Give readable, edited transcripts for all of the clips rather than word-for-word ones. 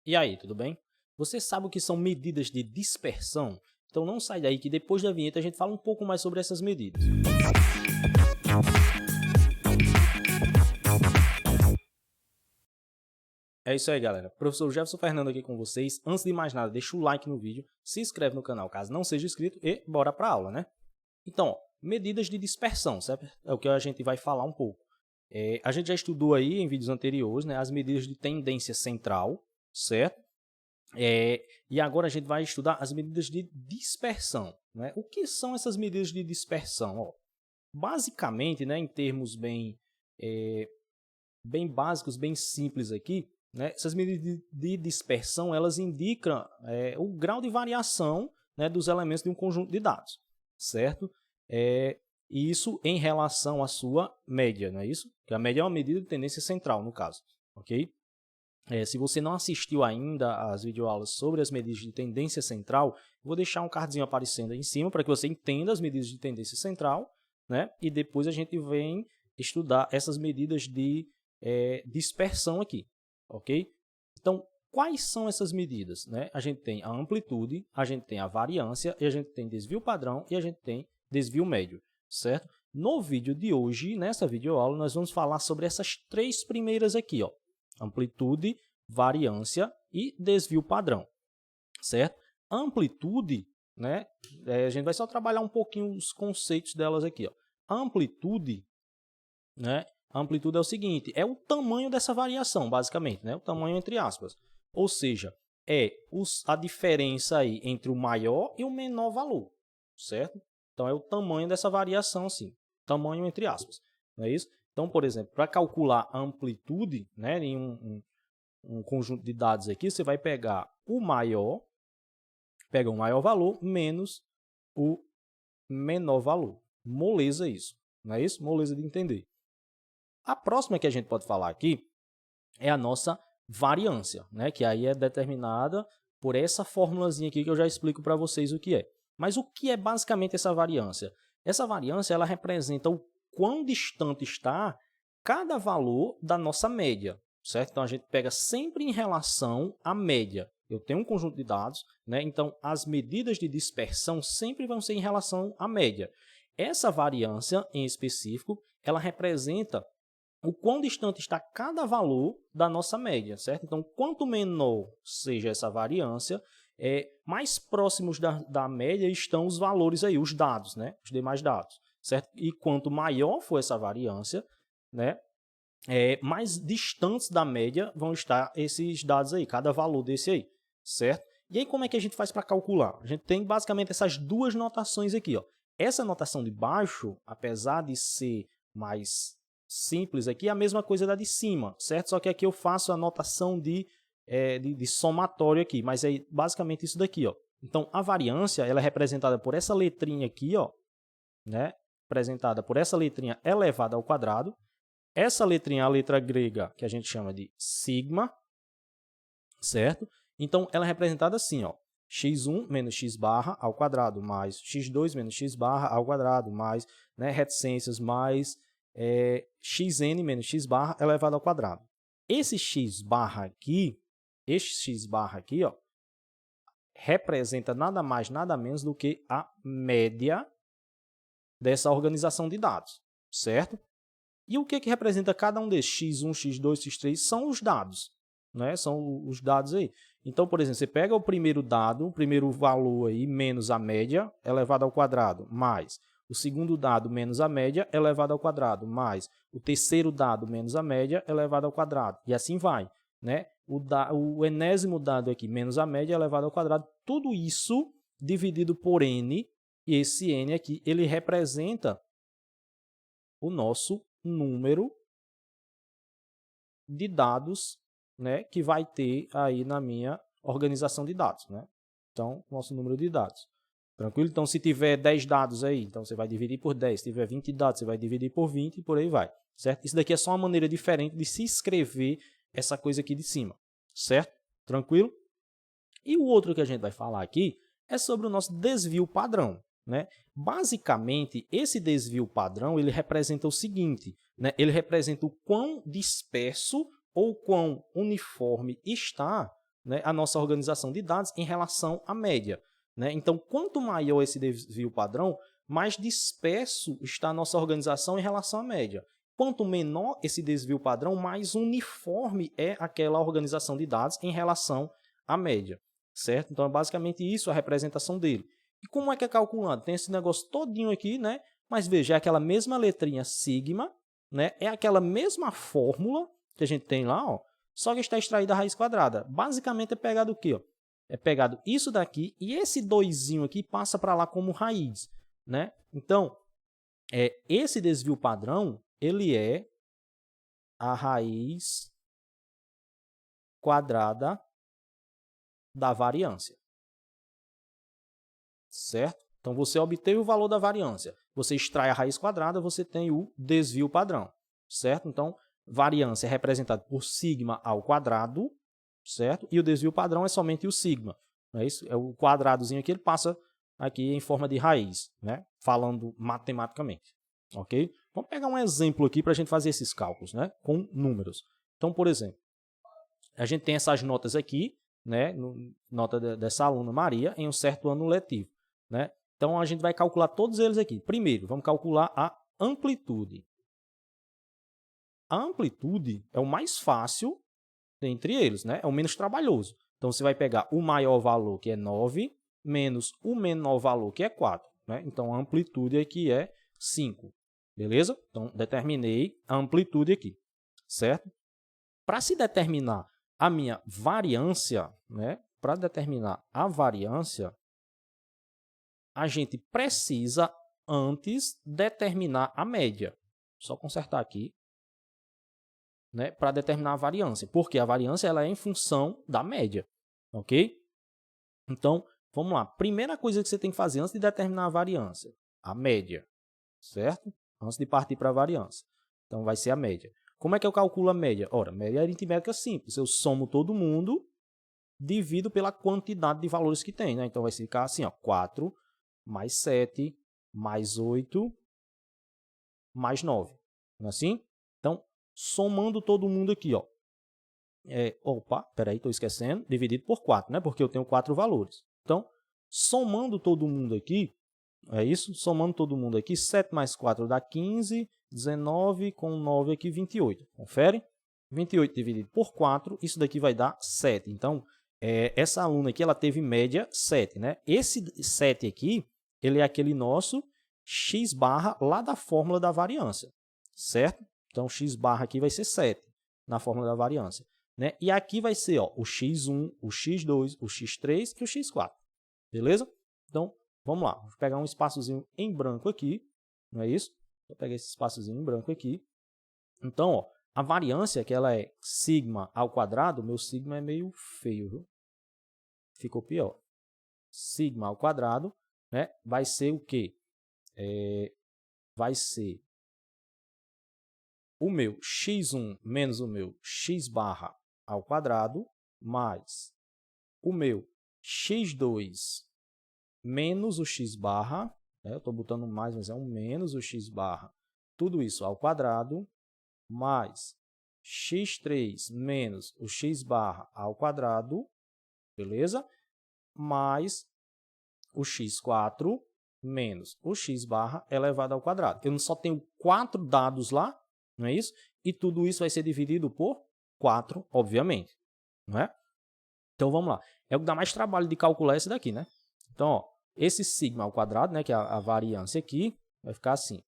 E aí, tudo bem? Você sabe o que são medidas de dispersão? Então não sai daí que depois da vinheta a gente fala um pouco mais sobre essas medidas. É isso aí, galera. Professor Jefferson Fernando aqui com vocês. Antes de mais nada, deixa o like no vídeo, se inscreve no canal caso não seja inscrito e bora para a aula, né? Então, ó, medidas de dispersão, certo? É o que a gente vai falar um pouco. A gente já estudou aí em vídeos anteriores, né, as medidas de tendência central, certo? E agora a gente vai estudar as medidas de dispersão, né? O que são essas medidas de dispersão? Ó, basicamente, né, em termos bem básicos, bem simples aqui, né, essas medidas de dispersão elas indicam o grau de variação, né, dos elementos de um conjunto de dados, certo? Isso em relação à sua média, não é isso? Porque a média é uma medida de tendência central, no caso, ok? Se você não assistiu ainda às videoaulas sobre as medidas de tendência central, vou deixar um cardzinho aparecendo aí em cima para que você entenda as medidas de tendência central, né? E depois a gente vem estudar essas medidas de dispersão aqui, ok? Então, quais são essas medidas, né? A gente tem a amplitude, a gente tem a variância, e a gente tem desvio padrão e a gente tem desvio médio, certo? No vídeo de hoje, nessa videoaula, nós vamos falar sobre essas três primeiras aqui, ó. Amplitude, variância e desvio padrão, certo? Amplitude, né? A gente vai só trabalhar um pouquinho os conceitos delas aqui, ó. Amplitude, né? A amplitude é o seguinte, é o tamanho dessa variação, basicamente, né? O tamanho entre aspas. Ou seja, a diferença aí entre o maior e o menor valor, certo? Então, é o tamanho dessa variação, assim, tamanho entre aspas, não é isso? Então, por exemplo, para calcular a amplitude, né, em um conjunto de dados aqui, você vai pegar o maior valor menos o menor valor. Moleza isso, não é isso? Moleza de entender. A próxima que a gente pode falar aqui é a nossa variância, né, que aí é determinada por essa formulazinha aqui que eu já explico para vocês o que é. Mas o que é basicamente essa variância? Essa variância ela representa o quão distante está cada valor da nossa média, certo? Então, a gente pega sempre em relação à média. Eu tenho um conjunto de dados, né? Então, as medidas de dispersão sempre vão ser em relação à média. Essa variância, em específico, ela representa o quão distante está cada valor da nossa média, certo? Então, quanto menor seja essa variância, mais próximos da média estão os valores aí, os dados, né? Os demais dados, certo? E quanto maior for essa variância, né? Mais distantes da média vão estar esses dados aí, cada valor desse aí, certo? E aí como é que a gente faz para calcular? A gente tem basicamente essas duas notações aqui, ó. Essa notação de baixo, apesar de ser mais simples aqui, é a mesma coisa da de cima, certo? Só que aqui eu faço a notação de somatório aqui, mas é basicamente isso daqui, ó. Então, a variância ela é representada por essa letrinha aqui, ó, né? Representada por essa letrinha elevada ao quadrado. Essa letrinha é a letra grega, que a gente chama de sigma, certo? Então, ela é representada assim, ó, x1 menos x barra ao quadrado, mais x2 menos x barra ao quadrado, mais, né, reticências, mais xn menos x barra elevado ao quadrado. Esse x barra aqui, ó, representa nada mais, nada menos do que a média dessa organização de dados, certo? E o que representa cada um desses? x1, x2, x3 são os dados, né? São os dados aí. Então, por exemplo, você pega o primeiro dado, o primeiro valor aí, menos a média elevado ao quadrado, mais o segundo dado menos a média elevado ao quadrado, mais o terceiro dado menos a média elevado ao quadrado. E assim vai, né? O enésimo dado aqui menos a média elevado ao quadrado. Tudo isso dividido por n, e esse n aqui, ele representa o nosso número de dados, né, que vai ter aí na minha organização de dados, né? Então, nosso número de dados. Tranquilo? Então, se tiver 10 dados aí, então você vai dividir por 10. Se tiver 20 dados, você vai dividir por 20 e por aí vai, certo? Isso daqui é só uma maneira diferente de se escrever essa coisa aqui de cima, certo? Tranquilo? E o outro que a gente vai falar aqui é sobre o nosso desvio padrão, né? Basicamente, esse desvio padrão ele representa o seguinte, né? Ele representa o quão disperso ou quão uniforme está né, a nossa organização de dados em relação à média, né? Então, quanto maior esse desvio padrão, mais disperso está a nossa organização em relação à média. Quanto menor esse desvio padrão, mais uniforme é aquela organização de dados em relação à média, certo? Então, é basicamente isso a representação dele. E como é que é calculado? Tem esse negócio todinho aqui, né? Mas veja, é aquela mesma letrinha sigma, né? É aquela mesma fórmula que a gente tem lá, ó, só que está extraída a raiz quadrada. Basicamente é pegado o quê? Ó? É pegado isso daqui e esse 2zinho aqui passa para lá como raiz, né? Então, esse desvio padrão, ele é a raiz quadrada da variância, certo? Então, você obteve o valor da variância. Você extrai a raiz quadrada, você tem o desvio padrão, certo? Então, variância é representada por sigma ao quadrado, certo? E o desvio padrão é somente o sigma. Não é isso? É o quadradozinho aqui, ele passa aqui em forma de raiz, né? Falando matematicamente, ok? Vamos pegar um exemplo aqui para a gente fazer esses cálculos, né? Com números. Então, por exemplo, a gente tem essas notas aqui, né? Nota dessa aluna Maria em um certo ano letivo, né? Então, a gente vai calcular todos eles aqui. Primeiro, vamos calcular a amplitude. A amplitude é o mais fácil entre eles, né? É o menos trabalhoso. Então, você vai pegar o maior valor, que é 9, menos o menor valor, que é 4. Né? Então, a amplitude aqui é 5. Beleza? Então, determinei a amplitude aqui, certo? Para se determinar a minha variância, né? Para determinar a variância, a gente precisa antes determinar a média. Só consertar aqui, né, para determinar a variância, porque a variância ela é em função da média, ok? Então, vamos lá. Primeira coisa que você tem que fazer antes de determinar a variância, a média, certo? Antes de partir para a variância. Então, vai ser a média. Como é que eu calculo a média? Ora, média é aritmética simples. Eu somo todo mundo, divido pela quantidade de valores que tem, né? Então, vai ficar assim, ó, 4 mais 7 mais 8 mais 9. Não é assim? Então, somando todo mundo aqui, ó. Opa, peraí, estou esquecendo. Dividido por 4, né? Porque eu tenho 4 valores. Então, somando todo mundo aqui, é isso? Somando todo mundo aqui, 7 mais 4 dá 15, 19, com 9 aqui, 28. Confere? 28 dividido por 4, isso daqui vai dar 7. Então, essa aluna aqui, ela teve média 7, né? Esse 7 aqui, ele é aquele nosso x barra lá da fórmula da variância, certo? Então, x barra aqui vai ser 7 na fórmula da variância. Né? E aqui vai ser ó, o x1, o x2, o x3 e o x4. Beleza? Então, vamos lá. Vou pegar um espaçozinho em branco aqui. Não é isso? Vou pegar esse espaçozinho em branco aqui. Então, ó, a variância, que ela é sigma ao quadrado, meu sigma é meio feio, viu? Ficou pior. Sigma ao quadrado, né? Vai ser o quê? Vai ser o meu x1 menos o meu x barra ao quadrado, mais o meu x2 menos o x barra, né? Eu estou botando mais, mas é um menos o x barra, tudo isso ao quadrado, mais x3 menos o x barra ao quadrado, beleza? Mais o x4 menos o x barra elevado ao quadrado. Eu só tenho 4 dados lá, não é isso? E tudo isso vai ser dividido por 4, obviamente. Não é? Então, vamos lá. É o que dá mais trabalho de calcular esse daqui, né? Então, ó, esse sigma ao quadrado, né, que é a variância aqui, vai ficar assim.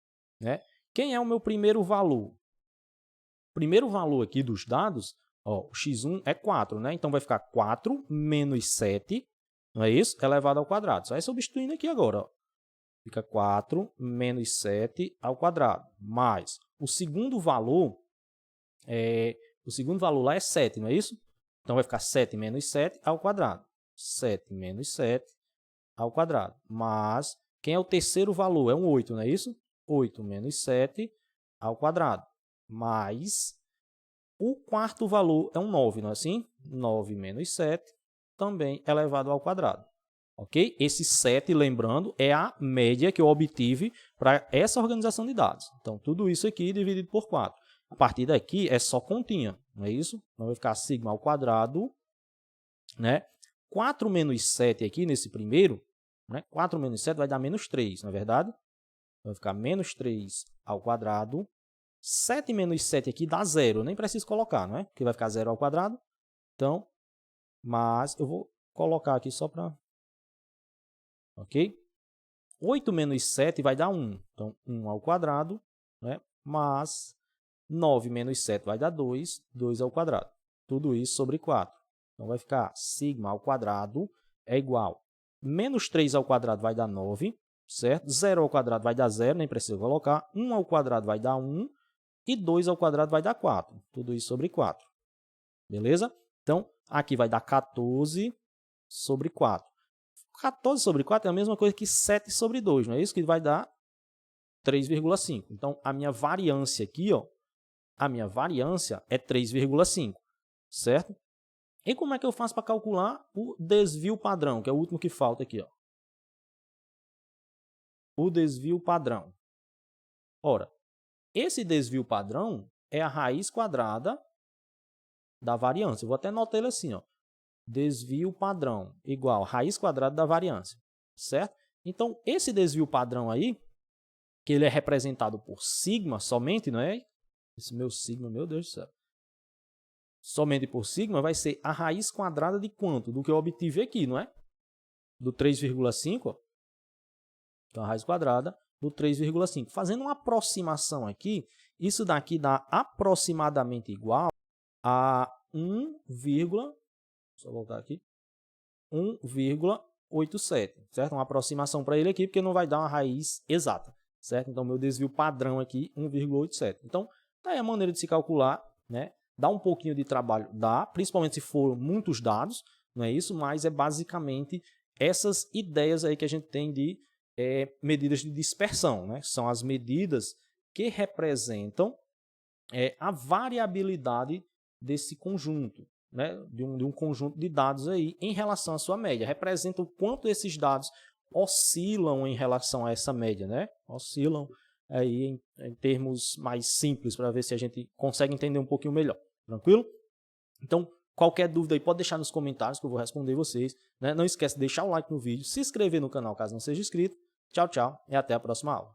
Né? Quem é o meu primeiro valor? O primeiro valor aqui dos dados, ó, o x1 é 4, né? Então, vai ficar 4 menos 7, não é isso? Elevado ao quadrado. Só vai substituindo aqui agora, ó. Fica 4 menos 7 ao quadrado, mais o segundo valor lá é 7, não é isso? Então, vai ficar 7 menos 7 ao quadrado. 7 menos 7 ao quadrado. Mas, quem é o terceiro valor? É um 8, não é isso? 8 menos 7 ao quadrado. Mais, o quarto valor é um 9, não é assim? 9 menos 7, também elevado ao quadrado. Ok? Esse 7, lembrando, é a média que eu obtive para essa organização de dados. Então, tudo isso aqui dividido por 4. A partir daqui é só continha, não é isso? Então, vai ficar sigma ao quadrado né? 4 menos 7 aqui nesse primeiro, né? 4 menos 7 vai dar menos 3, não é verdade? Vai ficar menos 3 ao quadrado. 7 menos 7 aqui dá 0, nem preciso colocar, não é? Porque vai ficar 0 ao quadrado. Então, mas eu vou colocar aqui só para... Ok? 8 menos 7 vai dar 1. Então, 1 ao quadrado, né? Mais 9 menos 7 vai dar 2, 2 ao quadrado. Tudo isso sobre 4. Então, vai ficar sigma ao quadrado é igual. Menos 3 ao quadrado vai dar 9, certo? 0 ao quadrado vai dar 0, nem precisa colocar. 1 ao quadrado vai dar 1 e 2 ao quadrado vai dar 4. Tudo isso sobre 4. Beleza? Então, aqui vai dar 14 sobre 4. 14 sobre 4 é a mesma coisa que 7 sobre 2, não é isso? Que vai dar 3,5. Então, a minha variância aqui, ó, a minha variância é 3,5, certo? E como é que eu faço para calcular o desvio padrão, que é o último que falta aqui, ó? O desvio padrão. Ora, esse desvio padrão é a raiz quadrada da variância. Eu vou até anotar ele assim, ó. Desvio padrão igual raiz quadrada da variância, certo? Então, esse desvio padrão aí, que ele é representado por sigma somente, não é? Esse meu sigma, meu Deus do céu. Somente por sigma vai ser a raiz quadrada de quanto? Do que eu obtive aqui, não é? Do 3,5, então a raiz quadrada do 3,5. Fazendo uma aproximação aqui, isso daqui dá aproximadamente igual a 1, só voltar aqui, 1,87, certo? Uma aproximação para ele aqui, porque não vai dar uma raiz exata, certo? Então, meu desvio padrão aqui, 1,87. Então, tá aí a maneira de se calcular, né? Dá um pouquinho de trabalho, dá, principalmente se for muitos dados, não é isso? Mas é basicamente essas ideias aí que a gente tem de medidas de dispersão, né? São as medidas que representam a variabilidade desse conjunto, né? De um conjunto de dados aí em relação à sua média. Representa o quanto esses dados oscilam em relação a essa média, né? Oscilam aí em termos mais simples, para ver se a gente consegue entender um pouquinho melhor. Tranquilo? Então, qualquer dúvida aí pode deixar nos comentários que eu vou responder vocês, né? Não esquece de deixar o like no vídeo, se inscrever no canal caso não seja inscrito. Tchau, tchau e até a próxima aula.